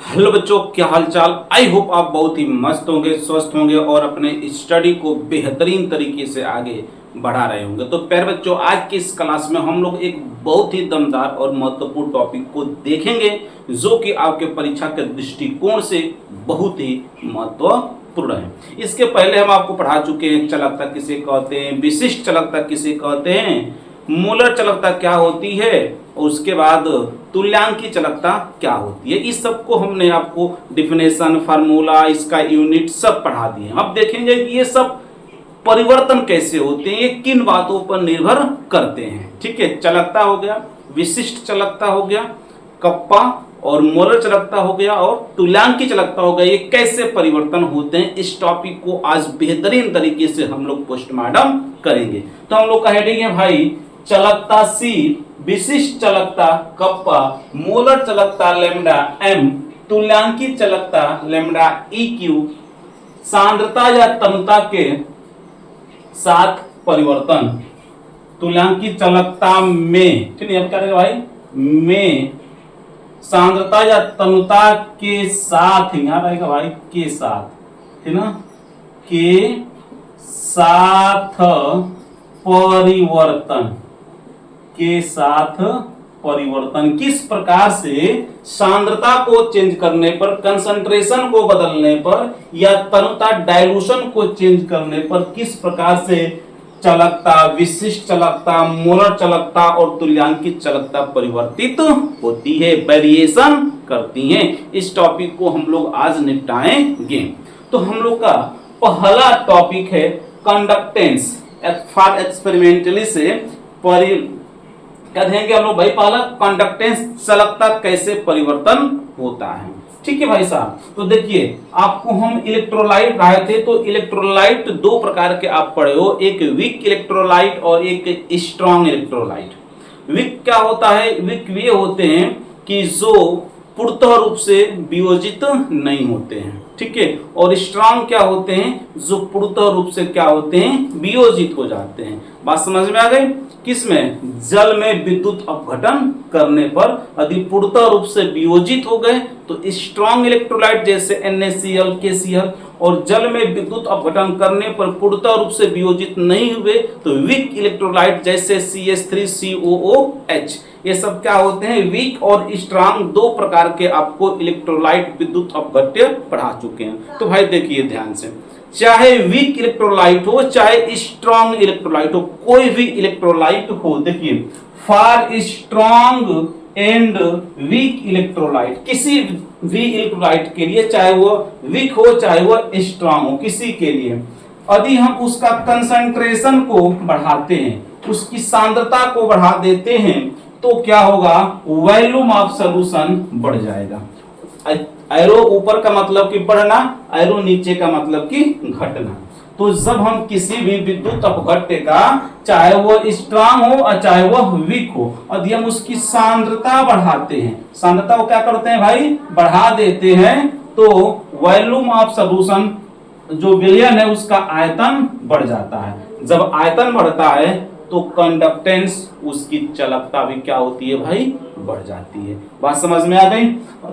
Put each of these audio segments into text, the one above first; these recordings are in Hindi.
हेलो बच्चों, क्या हाल चाल। आई होप आप बहुत ही मस्त होंगे, स्वस्थ होंगे और अपने स्टडी को बेहतरीन तरीके से आगे बढ़ा रहे होंगे। तो प्यारे बच्चों, आज की इस क्लास में हम लोग एक बहुत ही दमदार और महत्वपूर्ण टॉपिक को देखेंगे जो कि आपके परीक्षा के दृष्टिकोण से बहुत ही महत्वपूर्ण है। इसके पहले हम आपको पढ़ा चुके हैं चालकता किसे कहते हैं, विशिष्ट चालकता किसे कहते हैं, मोलर चालकता क्या होती है और उसके बाद तुल्यांकी चालकता क्या होती है। इस सब को हमने आपको डिफिनेशन, फार्मूला, इसका यूनिट सब पढ़ा दिए। अब देखेंगे कि ये सब परिवर्तन कैसे होते हैं, ये किन बातों पर निर्भर करते हैं। ठीक है, चालकता हो गया, विशिष्ट चालकता हो गया, कप्पा और मोलर चालकता हो गया और तुल्यांकी चालकता हो गया। ये कैसे परिवर्तन होते हैं, इस टॉपिक को आज बेहतरीन तरीके से हम लोग पोस्टमार्टम करेंगे। तो हम लोग का हेडिंग है भाई चालकता सी, विशिष्ट चालकता कप्पा, मोलर चालकता लैम्डा एम, तुल्यांकी चालकता लैम्डा ई क्यू, सांद्रता या तनुता के साथ परिवर्तन। तुल्यांकी चालकता में, ठीक है, क्या रहेगा भाई, में सांद्रता या तनुता के साथ, यहां रहेगा भाई के साथ, ठीक ना, के साथ परिवर्तन, के साथ परिवर्तन। किस प्रकार से सांद्रता को चेंज करने पर, कंसंट्रेशन को बदलने पर या तनुता डाइल्यूशन को चेंज करने पर किस प्रकार से चालकता, विशिष्ट चालकता, मोलर चालकता और तुल्यांकी चालकता परिवर्तित होती है, वेरिएशन करती हैं। इस टॉपिक को हम लोग आज निपटाएंगे। तो हम लोग का पहला टॉपिक है कंडक्टेंस फॉर एक्सपेरिमेंटली से क्या देंगे हम लोग भाई, पहला कंडक्टेंस चालकता कैसे परिवर्तन होता है। ठीक है भाई साहब, तो देखिए आपको हम इलेक्ट्रोलाइट पढ़ाए थे, तो इलेक्ट्रोलाइट दो प्रकार के आप पढ़े हो, एक वीक इलेक्ट्रोलाइट और एक स्ट्रॉन्ग इलेक्ट्रोलाइट। वीक क्या होता है, वीक वे होते हैं कि जो पूर्णतः रूप से वियोजित नहीं होते हैं, ठीक है, और स्ट्रॉन्ग क्या होते हैं, जो पूर्णतः रूप से क्या होते हैं, वियोजित हो जाते हैं। बात समझ में आ गई। किसमें, जल में विद्युत अपघटन करने पर यदि पूर्णतः रूप से वियोजित हो गए तो स्ट्रॉन्ग इलेक्ट्रोलाइट जैसे NaCl, KCl, और जल में विद्युत अपघटन करने पर पूर्णतः रूप से वियोजित नहीं हुए तो वीक इलेक्ट्रोलाइट जैसे CH3COOH। ये सब क्या होते हैं, वीक और स्ट्रॉन्ग दो प्रकार के आपको इलेक्ट्रोलाइट विद्युत अपघट्य पढ़ा चुके हैं। तो भाई देखिए ध्यान से, चाहे वीक इलेक्ट्रोलाइट हो चाहे स्ट्रॉन्ग इलेक्ट्रोलाइट हो, कोई भी इलेक्ट्रोलाइट हो, देखिए for strong and weak electrolyte, किसी भी इलेक्ट्रोलाइट के लिए, चाहे वो वीक हो चाहे वो स्ट्रॉन्ग हो, किसी के लिए यदि हम उसका कंसंट्रेशन को बढ़ाते हैं, उसकी सांद्रता को बढ़ा देते हैं, तो क्या होगा, वॉल्यूम ऑफ सॉल्यूशन बढ़ जाएगा। एरो ऊपर का मतलब कि बढ़ना, एरो नीचे का मतलब कि घटना। तो जब हम किसी भी विद्युत अपघट्य का, चाहे वो स्ट्रॉन्ग हो और चाहे वो वीक हो, यदि हम उसकी सांद्रता बढ़ाते हैं, सांद्रता को क्या करते हैं भाई, बढ़ा देते हैं, तो वॉल्यूम ऑफ सॉल्यूशन जो विलयन है उसका आयतन बढ़ जाता है। जब आयतन बढ़ता है तो कंडक्टेंस, उसकी चालकता भी क्या होती है भाई, बढ़ जाती है। बात समझ में आ गई।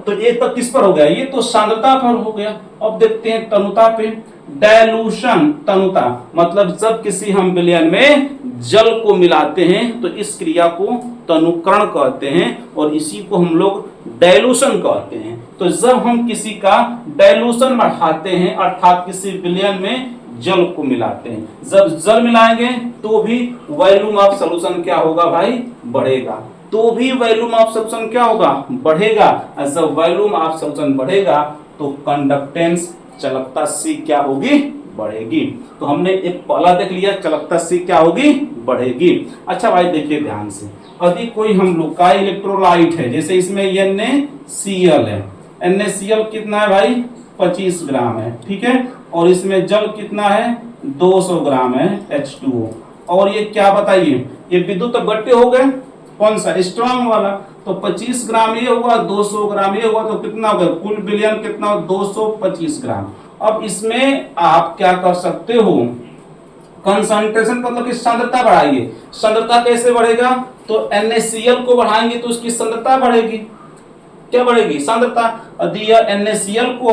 तो ये तो किस पर हो गया, ये तो सांद्रता पर हो गया। अब देखते हैं तनुता पे। डाइल्यूशन, तनुता मतलब जब किसी हम विलयन में जल को मिलाते हैं तो इस क्रिया को तनुकरण कहते हैं और इसी को हम लोग डाइल्यूशन कहते हैं। तो जब हम किसी का डाइल्यूशन बढ़ाते हैं अर्थात किसी विलयन में जल को मिलाते हैं, जब जल मिलाएंगे तो भी वॉल्यूम ऑफ सॉल्यूशन क्या होगा भाई, बढ़ेगा, तो भी वॉल्यूम ऑफ सॉल्यूशन क्या होगा, बढ़ेगा। और जब वॉल्यूम ऑफ सॉल्यूशन बढ़ेगा तो कंडक्टेंस, चालकता सी क्या होगी, बढ़ेगी। तो हमने एक पहला देख लिया, चालकता सी क्या होगी, बढ़ेगी। अच्छा भाई देखिए ध्यान से, यदि कोई हम लोग का इलेक्ट्रोलाइट है, जैसे इसमें NaCl है, NaCl कितना है भाई, 25 ग्राम है, ठीक है, और इसमें जल कितना है, 200 ग्राम है H2O। और ये क्या बताइए, ये विद्युत अपघट्य हो गए, कौन सा, स्ट्रॉन्ग वाला, तो 25 ग्राम ये हुआ, 200 ग्राम ये हुआ, तो कितना हो गया, कुल विलयन कितना, 225 ग्राम। अब इसमें आप क्या कर सकते हो, कंसंट्रेशन मतलब कि सांद्रता बढ़ाइए। सांद्रता कैसे बढ़ेगा, तो NaCl को बढ़ाएंगे तो उसकी सांद्रता बढ़ेगी। क्या बढ़ेगी सांद्रता। यदि NaCl को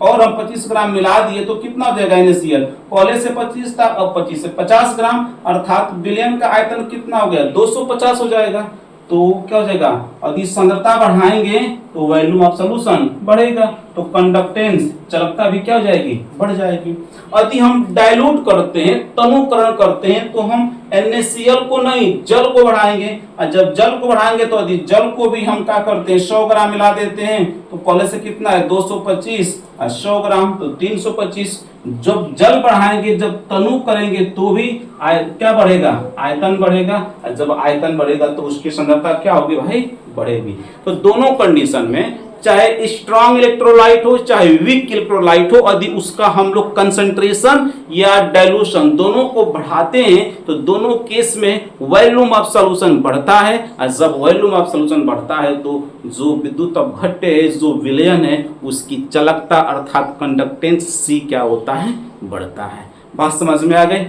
और हम 25 ग्राम मिला दिए तो कितना हो जाएगा NaCl, पहले से 25 था अब 25 से 50 ग्राम, अर्थात विलयन का आयतन कितना हो गया 250 हो जाएगा। तो क्या हो जाएगा, यदि सांद्रता बढ़ाएंगे तो वॉल्यूम ऑफ सॉल्यूशन बढ़ेगा, तो कंडक्टेंस चालकता भी क्या हो जाएगी, बढ़ जाएगी। यदि हम डाइल्यूट करते हैं, तनुकरण करते हैं, तो हम NaCl को नहीं जल को बढ़ाएंगे, और जब जल को बढ़ाएंगे तो यदि जल को भी हम क्या करते हैं 100 ग्राम मिला देते हैं, तो पहले से कितना है 225 और 100 ग्राम तो 325। जब जल बढ़ाएंगे, जब तनु करेंगे तो भी क्या बढ़ेगा, आयतन बढ़ेगा, और जब आयतन बढ़ेगा तो उसकी सांद्रता क्या होगी भाई, बढ़ेगी। तो दोनों कंडीशन में चाहे स्ट्रॉन्ग इलेक्ट्रोलाइट हो चाहे वीक इलेक्ट्रोलाइट हो, यदि उसका हम लोग कंसंट्रेशन या डाइल्यूशन दोनों को बढ़ाते हैं तो दोनों केस में वॉल्यूम ऑफ सॉल्यूशन बढ़ता है, और जब वॉल्यूम ऑफ सॉल्यूशन बढ़ता है तो जो विद्युत अपघट्य है, जो विलयन है, उसकी चालकता अर्थात कंडक्टेंस C क्या होता है, बढ़ता है। बात समझ में आ गई।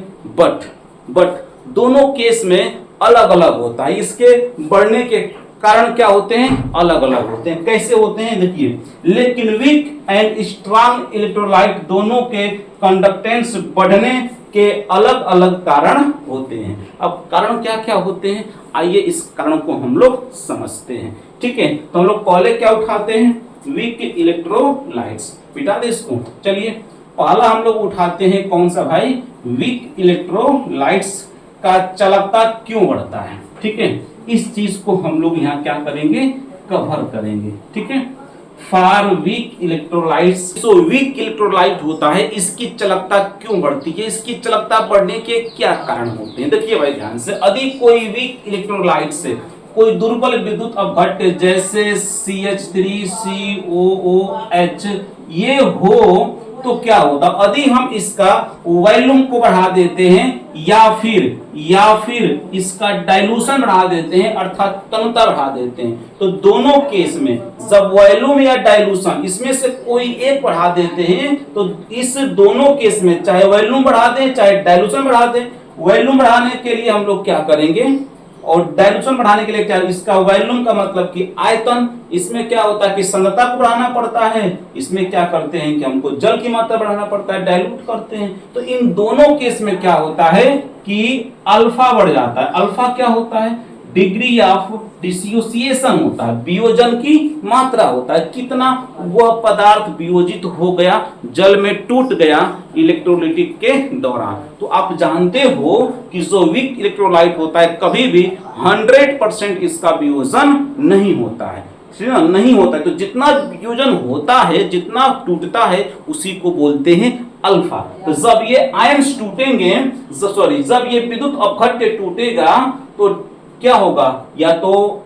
बट दोनों केस में अलग अलग होता है, इसके बढ़ने के कारण क्या होते हैं, अलग अलग होते हैं। कैसे होते हैं देखिए, लेकिन वीक एंड स्ट्रॉन्ग इलेक्ट्रोलाइट दोनों के कंडक्टेंस बढ़ने के अलग अलग कारण होते हैं। अब कारण क्या क्या होते हैं, आइए इस कारण को हम लोग समझते हैं। ठीक है, तो हम लोग पहले क्या उठाते हैं, वीक इलेक्ट्रोलाइट्स, मिटा दे इसको। चलिए पहला हम लोग उठाते हैं कौन सा भाई, वीक इलेक्ट्रोलाइट्स का चालकता क्यों बढ़ता है। ठीक है, इस चीज को हम लोग यहाँ क्या करेंगे, कवर करेंगे। ठीक है, फॉर वीक इलेक्ट्रोलाइट्स, तो वीक इलेक्ट्रोलाइट होता है, इसकी चालकता क्यों बढ़ती है, इसकी चालकता बढ़ने के क्या कारण होते हैं। देखिए भाई ध्यान से, यदि कोई वीक इलेक्ट्रोलाइट से कोई दुर्बल विद्युत अपघट्य जैसे CH3COOH ये हो तो क्या होता, यदि हम इसका वॉल्यूम को बढ़ा देते हैं या फिर इसका डाइल्यूशन बढ़ा देते हैं अर्थात तनुता बढ़ा देते हैं, तो दोनों केस में जब वॉल्यूम या डाइल्यूशन इसमें से कोई एक बढ़ा देते हैं तो इस दोनों केस में चाहे वॉल्यूम बढ़ा दें चाहे डाइल्यूशन बढ़ा दें, वॉल्यूम बढ़ाने के लिए हम लोग क्या करेंगे और डाइल्यूशन बढ़ाने के लिए क्या, इसका वॉल्यूम का मतलब कि आयतन, इसमें क्या होता है कि सांद्रता को बढ़ाना पड़ता है, इसमें क्या करते हैं कि हमको जल की मात्रा बढ़ाना पड़ता है, डाइल्यूट करते हैं। तो इन दोनों केस में क्या होता है कि अल्फा बढ़ जाता है। अल्फा क्या होता है, डिग्री ऑफ डिसोसिएशन होता है, वियोजन की मात्रा होता है, कितना वह पदार्थ वियोजित हो गया, जल में टूट गया इलेक्ट्रोलिटिक के दौरान। तो आप जानते हो कि जो वीक इलेक्ट्रोलाइट होता है कभी भी 100% इसका वियोजन नहीं होता है, नहीं होता है। तो जितना वियोजन होता है, जितना टूटता है, उसी को बोलते हैं अल्फा। तो जब ये आयंस टूटेंगे, जब ये विद्युत अपघट्य टूटेगा तो क्या होगा, या तो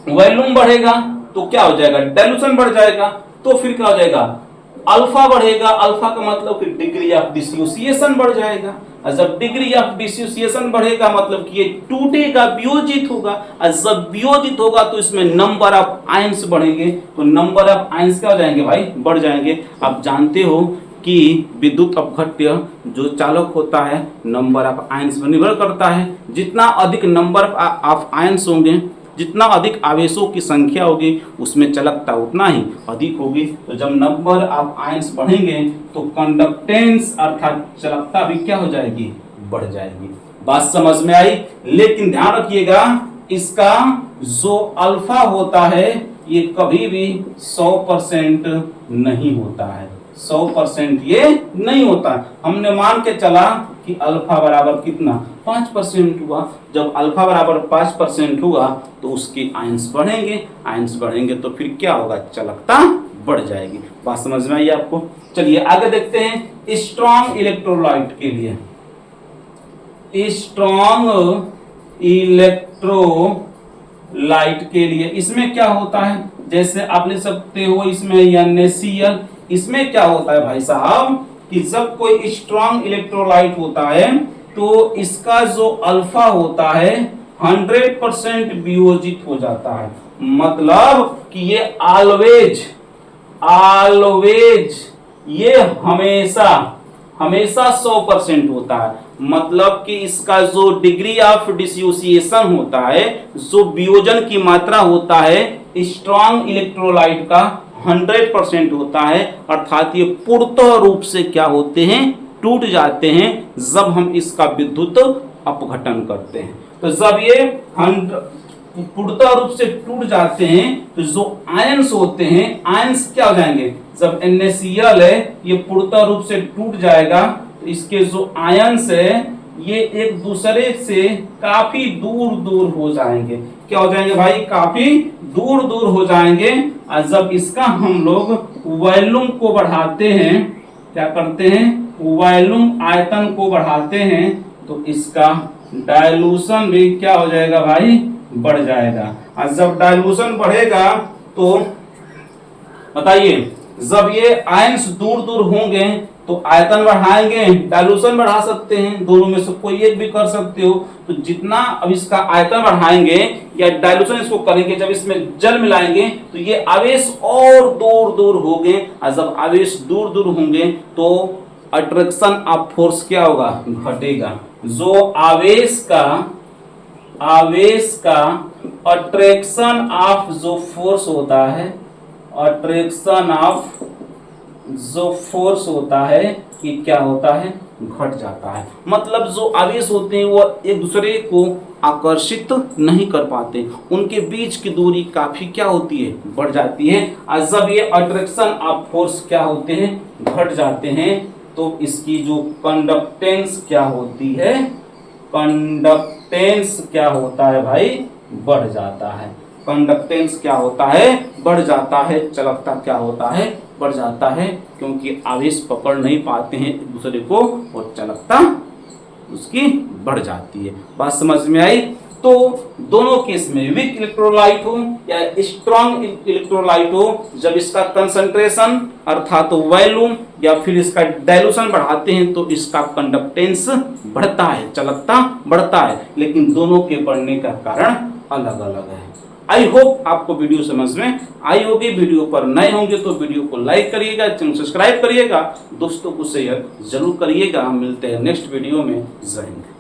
वॉल्यूम बढ़ेगा तो क्या हो जाएगा, डाइल्यूशन बढ़ जाएगा, तो फिर क्या हो जाएगा, अल्फा बढ़ेगा। अल्फा का मतलब कि डिग्री ऑफ डिसोसिएशन बढ़ जाएगा, और जब डिग्री ऑफ डिसोसिएशन बढ़ेगा मतलब कि ये टूटेगा, वियोजित होगा, और जब वियोजित होगा तो इसमें नंबर ऑफ आयंस बढ़ेंगे, तो नंबर ऑफ आयंस क्या हो जाएंगे भाई, बढ़ जाएंगे। आप जानते हो कि विद्युत अपघट्य जो चालक होता है नंबर ऑफ आयंस पर निर्भर करता है। जितना अधिक नंबर ऑफ आयंस होंगे, जितना अधिक आवेशों की संख्या होगी, उसमें चालकता उतना ही अधिक होगी। तो जब नंबर ऑफ आयंस बढ़ेंगे तो कंडक्टेंस अर्थात चालकता भी क्या हो जाएगी, बढ़ जाएगी। बात समझ में आई। लेकिन ध्यान रखिएगा, इसका जो अल्फा होता है ये कभी भी 100% नहीं होता है, 100% ये नहीं होता। हमने मान के चला कि अल्फा बराबर कितना 5% हुआ। जब अल्फा बराबर 5% हुआ तो उसके आयंस बढ़ेंगे, आयंस बढ़ेंगे तो फिर क्या होगा, चालकता बढ़ जाएगी। बात समझ में आई आपको। चलिए आगे देखते हैं स्ट्रॉन्ग इलेक्ट्रोलाइट के लिए। स्ट्रॉन्ग इलेक्ट्रोलाइट के लिए इसमें क्या होता है, जैसे आप ले सकते हो इसमें NaCl, इसमें क्या होता है भाई साहब कि जब कोई स्ट्रॉन्ग इलेक्ट्रोलाइट होता है तो इसका जो अल्फा होता है 100% वियोजित हो जाता है। मतलब कि ये ऑलवेज ये हमेशा 100% होता है। मतलब कि इसका जो डिग्री ऑफ डिसोसिएशन होता है, जो वियोजन की मात्रा होता है, स्ट्रॉन्ग इलेक्ट्रोलाइट का 100% होता है, अर्थात ये पूर्णतः रूप से क्या होते हैं, टूट जाते हैं जब हम इसका विद्युत अपघटन करते हैं। तो जब ये पूर्णतः रूप से टूट जाते हैं तो जो आयंस होते हैं, आयंस क्या हो जाएंगे, जब NaCl है ये पूर्णतः रूप से टूट जाएगा तो इसके जो आयंस है ये एक दूसरे से काफी दूर दूर हो जाएंगे। क्या हो जाएंगे भाई, काफी दूर दूर हो जाएंगे। और जब इसका हम लोग वॉल्यूम को बढ़ाते हैं, क्या करते हैं, वॉल्यूम आयतन को बढ़ाते हैं, तो इसका डायलूशन भी क्या हो जाएगा भाई, बढ़ जाएगा। और जब डायलूशन बढ़ेगा तो बताइए, जब ये आयंस दूर दूर होंगे तो आयतन बढ़ाएंगे, डायलूशन बढ़ा सकते हैं, दोनों में से कोई एक भी कर सकते हो। तो जितना अब इसका आयतन बढ़ाएंगे या डायलूशन इसको करेंगे, जब इसमें जल मिलाएंगे तो ये आवेश और दूर दूर होंगे, और जब आवेश दूर दूर होंगे तो अट्रैक्शन ऑफ फोर्स क्या होगा, घटेगा। जो आवेश का अट्रैक्शन ऑफ जो फोर्स होता है, अट्रैक्शन ऑफ जो फोर्स होता है कि क्या होता है, घट जाता है। मतलब जो आवेश होते हैं वो एक दूसरे को आकर्षित नहीं कर पाते, उनके बीच की दूरी काफी क्या होती है, बढ़ जाती है। और जब ये अट्रैक्शन ऑफ फोर्स क्या होते हैं, घट जाते हैं, तो इसकी जो कंडक्टेंस क्या होती है, कंडक्टेंस क्या होता है भाई, बढ़ जाता है। कंडक्टेंस क्या होता है, बढ़ जाता है। चालकता क्या होता है, बढ़ जाता है, क्योंकि आवेश पकड़ नहीं पाते हैं एक दूसरे को और चालकता उसकी बढ़ जाती है। बात समझ में आई। तो दोनों केस में वीक इलेक्ट्रोलाइट हो या स्ट्रॉन्ग इलेक्ट्रोलाइट हो, जब इसका कंसंट्रेशन अर्थात वॉल्यूम या फिर इसका डायलूशन बढ़ाते हैं तो इसका कंडक्टेंस बढ़ता है, चालकता बढ़ता है, लेकिन दोनों के बढ़ने का कारण अलग अलग है। आई होप आपको वीडियो समझ में आई होगी। वीडियो पर नए होंगे तो वीडियो को लाइक करिएगा, चैनल सब्सक्राइब करिएगा, दोस्तों को शेयर जरूर करिएगा। मिलते हैं नेक्स्ट वीडियो में। जय हिंद।